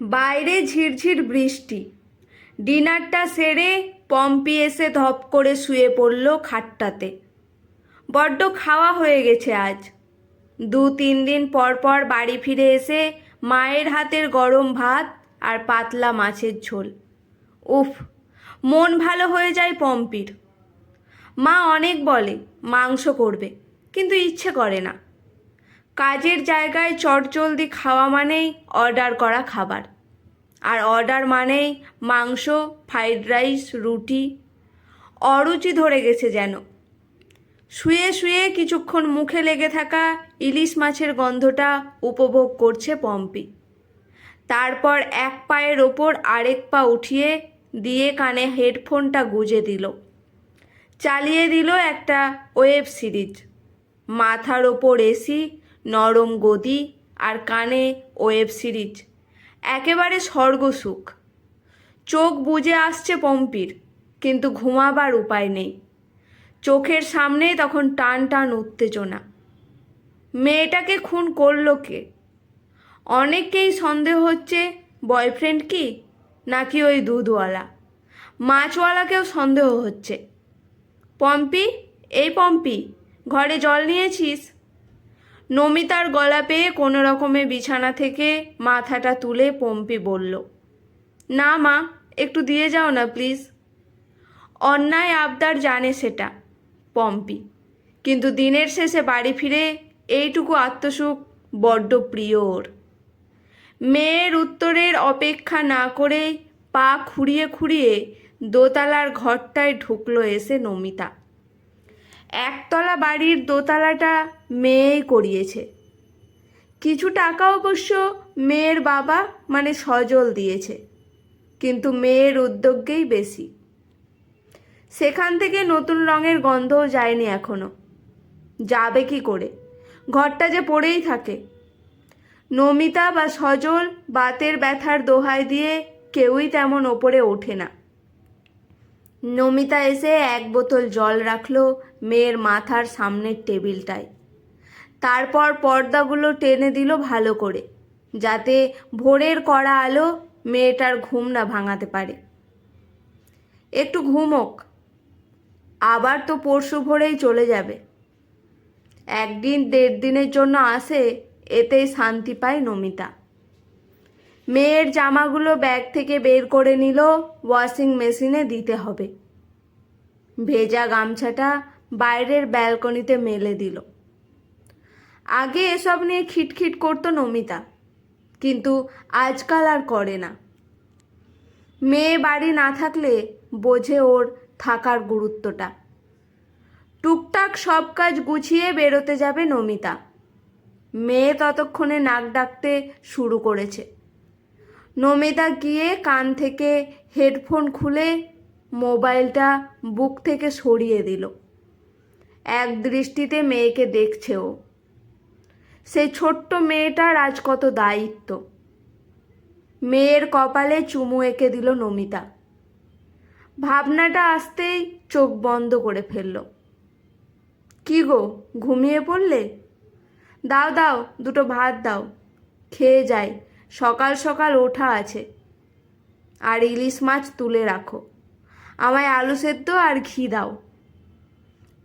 বাইরে ঝিরঝির বৃষ্টি। ডিনারটা সেরে পম্পি এসে ধপ করে শুয়ে পড়ল খাটটাতে। বড্ড খাওয়া হয়ে গেছে আজ। 2-3 দিন পর পর বাড়ি ফিরে এসে মায়ের হাতের গরম ভাত আর পাতলা মাছের ঝোল। উফ, মন ভালো হয়ে যায় পম্পির। মা অনেক বলে মাংস করবে, কিন্তু ইচ্ছে করে না। কাজের জায়গায় চটজলদি খাওয়া মানেই অর্ডার করা খাবার, আর অর্ডার মানেই মাংস, ফ্রাইড রাইস, রুটি। অরুচি ধরে গেছে যেন। শুয়ে শুয়ে কিছুক্ষণ মুখে লেগে থাকা ইলিশ মাছের গন্ধটা উপভোগ করছে পম্পি। তারপর এক পায়ের ওপর আরেক পা উঠিয়ে দিয়ে কানে হেডফোনটা গুঁজে দিল। চালিয়ে দিল একটা ওয়েব সিরিজ। মাথার ওপর এসি, নরম গদি আর কানে ওয়েব সিরিজ, একেবারে স্বর্গসুখ। চোখ বুজে আসছে পম্পির, কিন্তু ঘুমাবার উপায় নেই। চোখের সামনে তখন টান টান উত্তেজনা। মেয়েটাকে খুন করল কে? অনেককেই সন্দেহ হচ্ছে বয়ফ্রেন্ড কি, নাকি ওই দুধওয়ালা। মাছওয়ালাকেও সন্দেহ হচ্ছে। পম্পি, এই পম্পি, ঘরে জল নিয়েছিস? নমিতার গলা পেয়ে কোনো রকমে বিছানা থেকে মাথাটা তুলে পম্পি বলল, না মা, একটু দিয়ে যাও না প্লিজ। অন্যায় আবদার জানে সেটা পম্পি, কিন্তু দিনের শেষে বাড়ি ফিরে এইটুকু আত্মসুখ বড্ড প্রিয় ওর। মেয়ের উত্তরের অপেক্ষা না করেই পা খুঁড়িয়ে খুঁড়িয়ে দোতলার ঘরটায় ঢুকলো এসে নমিতা। একতলা বাড়ির দোতলাটা মেয়েই করিয়েছে। কিছু টাকা অবশ্য মেয়ের বাবা মানে সজল দিয়েছে, কিন্তু মেয়ের উদ্যোগেই বেশি। সেখান থেকে নতুন রঙের গন্ধও যায়নি এখনো। যাবে কি করে? ঘরটা যে পড়েই থাকে। নমিতা বা সজল বাতের ব্যথার দোহাই দিয়ে কেউই তেমন ওপরে ওঠে না। নমিতা এসে এক বোতল জল রাখলো মেয়ের মাথার সামনের টেবিলটায়। তারপর পর্দাগুলো টেনে দিল ভালো করে, যাতে ভোরের কড়া আলো মেয়েটার ঘুম না ভাঙাতে পারে। একটু ঘুমোক, আবার তো পরশু ভোরেই চলে যাবে। 1-1.5 দিনের জন্য আসে, এতেই শান্তি পায় নমিতা। মেয়ের জামাগুলো ব্যাগ থেকে বের করে নিল, ওয়াশিং মেশিনে দিতে হবে। ভেজা গামছাটা বাইরের ব্যালকনিতে মেলে দিল। আগে এসব নিয়ে খিটখিট করতো নমিতা, কিন্তু আজকাল আর করে না। মেয়ে বাড়ি না থাকলে বোঝে ওর থাকার গুরুত্বটা। টুকটাক সব কাজ গুছিয়ে বেরোতে যাবে নমিতা। মেয়ে ততক্ষণে নাক ডাকতে শুরু করেছে। নমিতা গিয়ে কান থেকে হেডফোন খুলে মোবাইলটা বুক থেকে সরিয়ে দিল। এক দৃষ্টিতে মেয়েকে দেখছে ও। সেই ছোট্ট মেয়েটার আজ কত দায়িত্ব। মেয়ের কপালে চুমু এঁকে দিল নমিতা। ভাবনাটা আসতেই চোখ বন্ধ করে ফেলল। কি গো, ঘুমিয়ে পড়লে? দাও দাও, দুটো ভাত দাও, খেয়ে যাই, সকাল সকাল ওঠা আছে। আর ইলিশ মাছ তুলে রাখো, আমায় আলু সেদ্ধ আর ঘি দাও।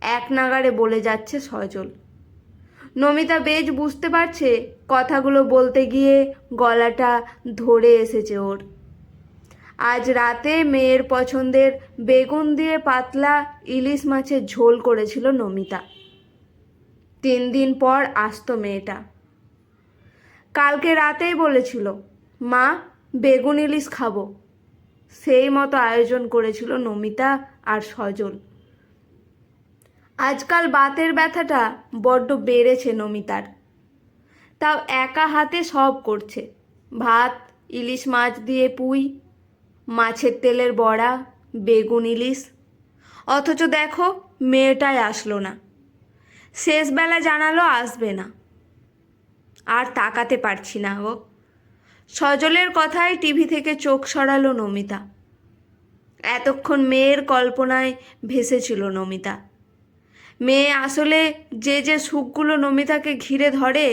এক নাগাড়ে বলে যাচ্ছে সজল। নমিতা বেশ বুঝতে পারছে কথাগুলো বলতে গিয়ে গলাটা ধরে এসেছে ওর। আজ রাতে মেয়ের পছন্দের বেগুন দিয়ে পাতলা ইলিশ মাছের ঝোল করেছিল নমিতা। 3 দিন পর আসতো মেয়েটা। কালকে রাতেই বলেছিল, মা, বেগুন ইলিশ খাবো। সেই মতো আয়োজন করেছিল নমিতা আর সজল। আজকাল বাতের ব্যথাটা বড্ড বেড়েছে নমিতার। তাও একা হাতে সব করছে। ভাত, ইলিশ মাছ দিয়ে পুঁই, মাছের তেলের বড়া, বেগুন ইলিশ। অথচ দেখো, মেয়েটাই আসলো না। শেষবেলা জানালো আসবে না। আর তাকাতে পারছি না গো। সজলের কথায় টিভি থেকে চোখ সরালো নমিতা। এতক্ষণ মেয়ের কল্পনায় ভেসেছিল নমিতা। মেয়ে আসলে যে যে সুখগুলো নমিতাকে ঘিরে ধরে,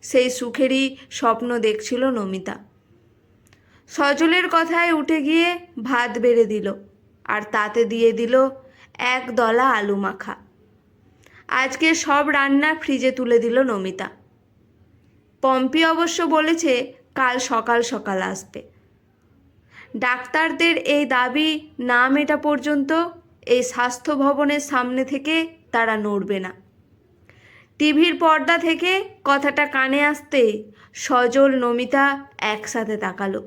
সেই সুখেরই স্বপ্ন দেখছিল নমিতা। সজলের কথায় উঠে গিয়ে ভাত বেড়ে দিল, আর তাতে দিয়ে দিল 1 দলা আলু মাখা। আজকে সব রান্না ফ্রিজে তুলে দিল নমিতা। পম্পি অবশ্য বলেছে কাল সকাল সকাল আসবে। ডাক্তারদের এই দাবি না মেটা পর্যন্ত এই স্বাস্থ্য ভবনের সামনে থেকে তারা নড়বে না। টিভির পর্দা থেকে কথাটা কানে আসতেই সজল নমিতা একসাথে তাকালো।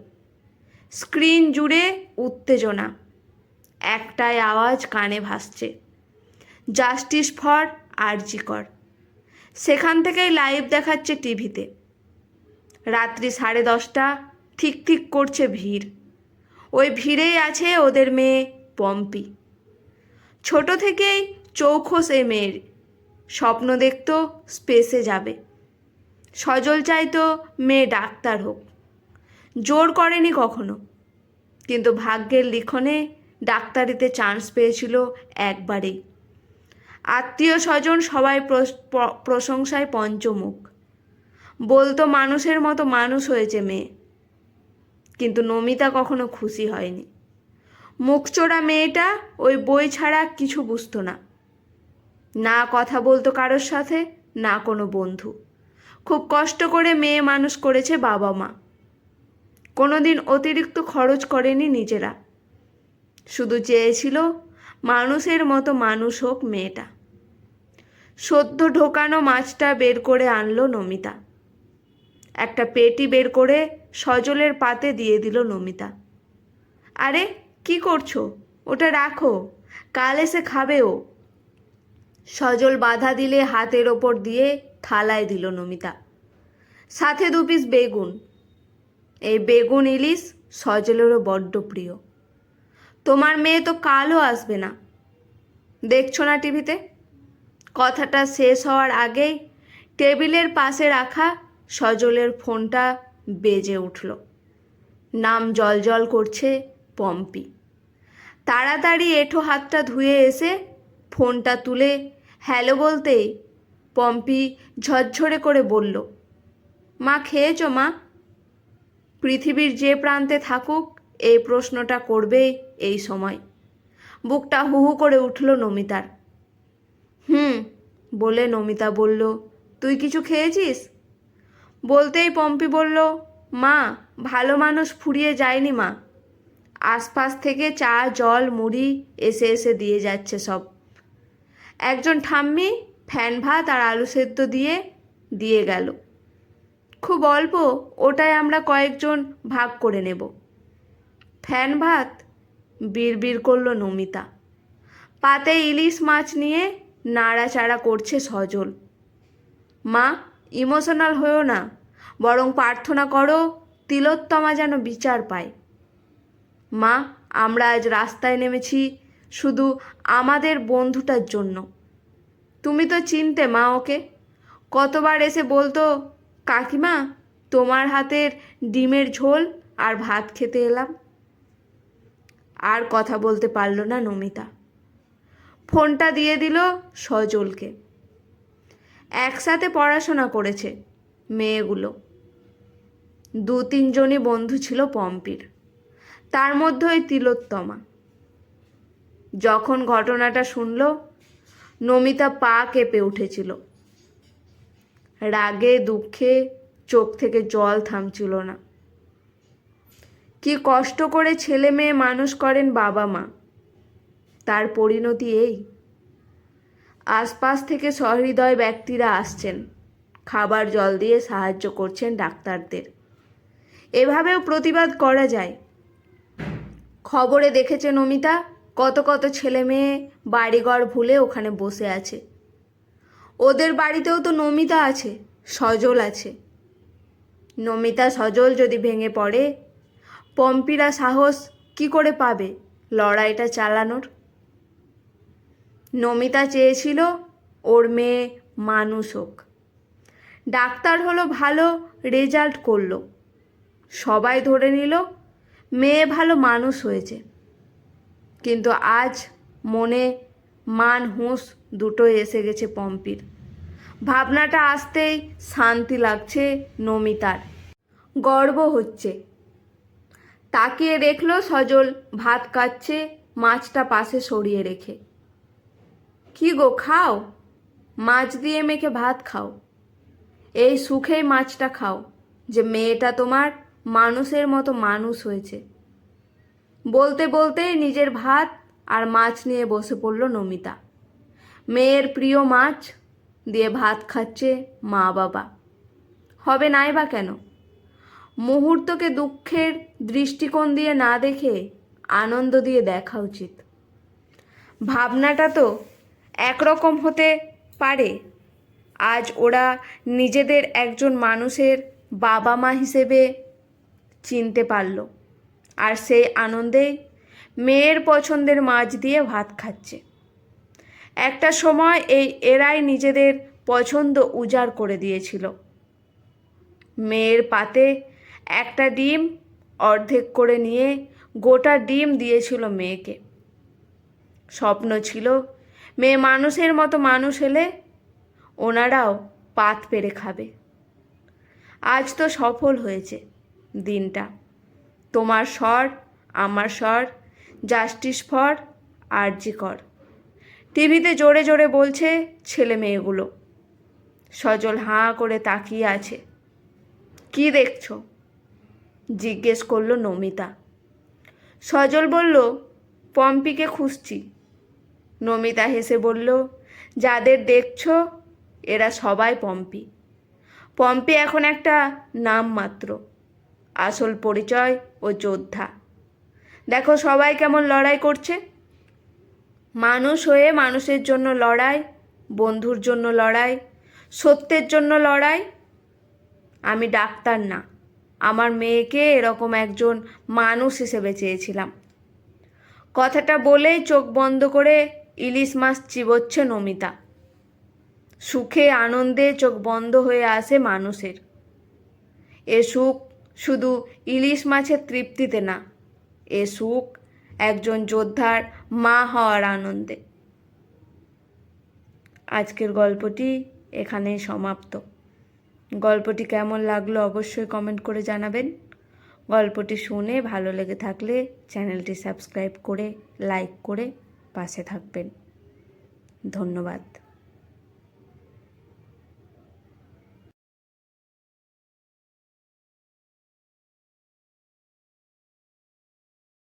স্ক্রিন জুড়ে উত্তেজনা, একটাই আওয়াজ কানে ভাসছে, জাস্টিস ফর আরজি কর। সেখান থেকেই লাইভ দেখাচ্ছে টিভিতে। রাত্রি 10:30, ঠিক ঠিক করছে ভিড়। ওই ভিড়েই আছে ওদের মেয়ে পম্পি। ছোট থেকেই চৌখোস এ মেয়ের, স্বপ্ন দেখত স্পেসে যাবে। সজল চাইতো মেয়ে ডাক্তার হোক, জোর করেনি কখনো, কিন্তু ভাগ্যের লিখনে ডাক্তারিতে চান্স পেয়েছিল একবারেই। আত্মীয় স্বজন সবাই প্রশংসায় পঞ্চমুখ, বলতো মানুষের মতো মানুষ হয়েছে মেয়ে। কিন্তু নমিতা কখনো খুশি হয়নি। মুখচোরা মেয়েটা ওই বই ছাড়া কিছু বুঝতো না, না কথা বলতো কারোর সাথে, না কোনো বন্ধু। খুব কষ্ট করে মেয়ে মানুষ করেছে বাবা মা, কোনোদিন অতিরিক্ত খরচ করেনি নিজেরা। শুধু চেয়েছিল মানুষের মতো মানুষ হোক মেয়েটা। সদ্য ঢোকানো মাছটা বের করে আনলো নমিতা। একটা পেটি বের করে সজলের পাতে দিয়ে দিল নমিতা। আরে কি করছো, ওটা রাখো, কাল এসে খাবে ও। সজল বাধা দিলে হাতের ওপর দিয়ে থালায় দিল নমিতা, সাথে 2 পিস বেগুন। এই বেগুন ইলিশ সজলেরও বড্ড প্রিয়। তোমার মেয়ে তো কালও আসবে না, দেখছো না টিভিতে? কথাটা শেষ হওয়ার আগেই টেবিলের পাশে রাখা সজলের ফোনটা বেজে উঠল। নাম জলজল করছে পম্পি। তাড়াতাড়ি এঁঠো হাতটা ধুয়ে এসে ফোনটা তুলে হ্যালো বলতেই পম্পি ঝরঝরে করে বলল, মা খেয়েছো মা? পৃথিবীর যে প্রান্তে থাকুক এই প্রশ্নটা করবেই এই সময়। বুকটা হু হু করে উঠল নমিতার। বলে নমিতা বলল, তুই কিছু খেয়েছিস? বলতেই পম্পি বলল, মা ভালো মানুষ ফুরিয়ে যায়নি মা, আশপাশ থেকে চা জল মুড়ি এসে এসে দিয়ে যাচ্ছে সব। একজন ঠাম্মি ফ্যান ভাত আর আলু সেদ্ধ দিয়ে গেল, খুব অল্প, ওটাই আমরা কয়েকজন ভাগ করে নেব। ফ্যান ভাত? বিড়বিড় করল নমিতা। পাতে ইলিশ মাছ নিয়ে নাড়াচাড়া করছে সজল। মা ইমোশনাল হয়েও না, বরং প্রার্থনা করো তিলোত্তমা যেন বিচার পায়। মা আমরা আজ রাস্তায় নেমেছি শুধু আমাদের বন্ধুটার জন্য। তুমি তো চিনতে মা ওকে, কতবার এসে বলতো, কাকিমা তোমার হাতের ডিমের ঝোল আর ভাত খেতে এলাম। আর কথা বলতে পারল না নমিতা। ফোনটা দিয়ে দিল সজলকে। একসাথে পড়াশোনা করেছে মেয়েগুলো। 2-3 জনই বন্ধু ছিল পম্পির, তার মধ্যে ওই তিলোত্তমা। যখন ঘটনাটা শুনল নমিতা পা কেঁপে উঠেছিল। রাগে দুঃখে চোখ থেকে জল থামছিল না। কি কষ্ট করে ছেলে মেয়ে মানুষ করেন বাবা মা, তার পরিণতি এই। আশপাশ থেকে সহৃদয় ব্যক্তিরা আসছেন, খাবার জল দিয়ে সাহায্য করছেন ডাক্তারদের। এভাবেও প্রতিবাদ করা যায়। খবরে দেখেছে নমিতা কত কত ছেলে মেয়ে বাড়িঘর ভুলে ওখানে বসে আছে। ওদের বাড়িতেও তো নমিতা আছে, সজল আছে। নমিতা সজল যদি ভেঙে পড়ে, পম্পিরা সাহস কি করে পাবে লড়াইটা চালানোর? নমিতা চেয়েছিল ওর মেয়ে মানুষ হোক, ডাক্তার হলো, ভালো রেজাল্ট করলো, সবাই ধরে নিল মেয়ে ভালো মানুষ হয়েছে। কিন্তু আজ মনে মান হুঁশ দুটোই এসে গেছে পম্পির। ভাবনাটা আসতেই শান্তি লাগছে নমিতার, গর্ব হচ্ছে। তাকিয়ে দেখলো সজল ভাত কাটছে, মাছটা পাশে সরিয়ে রেখে। কি গো, খাও, মাছ দিয়ে মেখে ভাত খাও, এই সুখেই মাছটা খাও যে মেয়েটা তোমার মানুষের মতো মানুষ হয়েছে। বলতে বলতেই নিজের ভাত আর মাছ নিয়ে বসে পড়ল নমিতা। মেয়ের প্রিয় মাছ দিয়ে ভাত খাচ্ছে মা বাবা, হবে নাই বা কেন? মুহূর্তকে দুঃখের দৃষ্টিকোণ দিয়ে না দেখে আনন্দ দিয়ে দেখা উচিত। ভাবনাটা তো একরকম হতে পারে। আজ ওরা নিজেদের একজন মানুষের বাবা মা হিসেবে চিনতে পারল, আর সেই আনন্দেই মেয়ের পছন্দের মাছ দিয়ে ভাত খাচ্ছে। একটা সময় এরাই নিজেদের পছন্দ উজাড় করে দিয়েছিল। মেয়ের পাতে একটা ডিম অর্ধেক করে নিয়ে গোটা ডিম দিয়েছিল মেয়েকে। স্বপ্ন ছিল মেয়ে মানুষের মতো মানুষ হলে ওনারাও পাত পেরে খাবে। আজ তো সফল হয়েছে দিনটা। তোমার স্বর, আমার স্বর, জাস্টিস ফর আরজি কর, টিভিতে জোরে জোরে বলছে ছেলে মেয়েগুলো। সজল হাঁ করে তাকিয়ে আছে। কি দেখছো? জিজ্ঞেস করলো নমিতা। সজল বলল, পম্পিকে খুঁজছি। নমিতা হেসে বলল, যাদের দেখছো এরা সবাই পম্পি। পম্পি এখন একটা নাম মাত্র, আসল পরিচয় ও যোদ্ধা। দেখো সবাই কেমন লড়াই করছে। মানুষ হয়ে মানুষের জন্য লড়াই, বন্ধুর জন্য লড়াই, সত্যের জন্য লড়াই। আমি ডাক্তার না, আমার মেয়েকে এরকম একজন মানুষ হিসেবে চেয়েছিলাম। কথাটা বলেই চোখ বন্ধ করে ইলিশ মাছ চিবোচ্ছে নমিতা। সুখে আনন্দে চোখ বন্ধ হয়ে আসে মানুষের। এ সুখ শুধু ইলিশ মাছের তৃপ্তিতে না, এ সুখ একজন যোদ্ধার মা হওয়ার আনন্দে। আজকের গল্পটি এখানেই সমাপ্ত। গল্পটি কেমন লাগলো অবশ্যই কমেন্ট করে জানাবেন। গল্পটি শুনে ভালো লেগে থাকলে চ্যানেলটি সাবস্ক্রাইব করে লাইক করে পাশে থাকবেন। ধন্যবাদ।